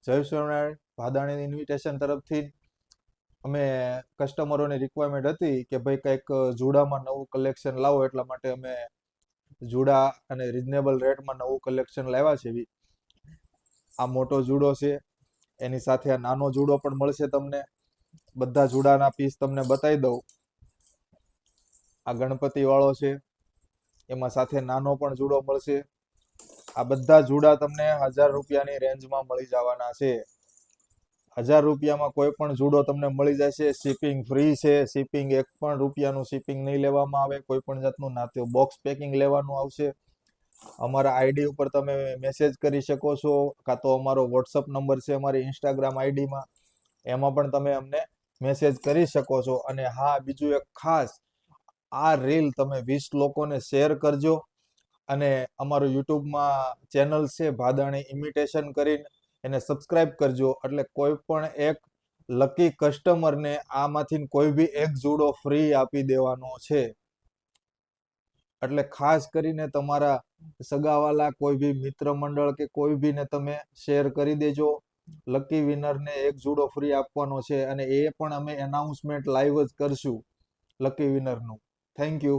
જય સ્વામિનારાયણ. ભાદાણી ઇન્વિટેશન તરફથી અમે કસ્ટમરોની રિક્વાયરમેન્ટ હતી કે ભાઈ કંઈક જુડામાં નવું કલેક્શન લાવો, એટલા માટે અમે જુડા અને રિઝનેબલ રેટમાં નવું કલેક્શન લાવ્યા છે. આ મોટો જુડો છે, એની સાથે આ નાનો જુડો પણ મળશે તમને. બધા જુડાના પીસ તમને બતાવી દઉં. આ ગણપતિ વાળો છે, એમાં સાથે નાનો પણ જુડો મળશે. આ બધા જુડા તમને 1000 રૂપિયાની રેન્જમાં મળી જવાના છે. 1000 રૂપિયામાં કોઈ પણ જુડો તમને મળી જશે. શિપિંગ ફ્રી છે. શિપિંગ 1 પણ રૂપિયાનું શિપિંગ નહીં લેવામાં આવે. કોઈ પણ જાતનું ના તો બોક્સ પેકિંગ લેવાનું આવશે. અમારા આઈડી ઉપર તમે મેસેજ કરી શકો છો, કાં તો અમારો વોટ્સઅપ નંબર છે અમારી ઇન્સ્ટાગ્રામ આઈડીમાં, એમાં પણ તમે અમને મેસેજ કરી શકો છો. અને હા, બીજું એક ખાસ, આ રીલ તમે 20 લોકોને શેર કરજો. અને અમારું યુટ્યુબમાં ચેનલ છે ભાદાણી ઇમિટેશન કરીને, એને સબસ્ક્રાઇબ કરજો. એટલે કોઈ પણ એક લકી કસ્ટમરને આમાંથી કોઈ બી એક જુડો ફ્રી આપી દેવાનો છે. એટલે ખાસ કરીને તમારા સગાવાલા, કોઈ બી મિત્ર મંડળ કે કોઈ બીને તમે શેર કરી દેજો. લકી વિનરને એક જુડો ફ્રી આપવાનો છે, અને એ પણ અમે એનાઉન્સમેન્ટ લાઈવ જ કરશું લકી વિનરનું. Thank you.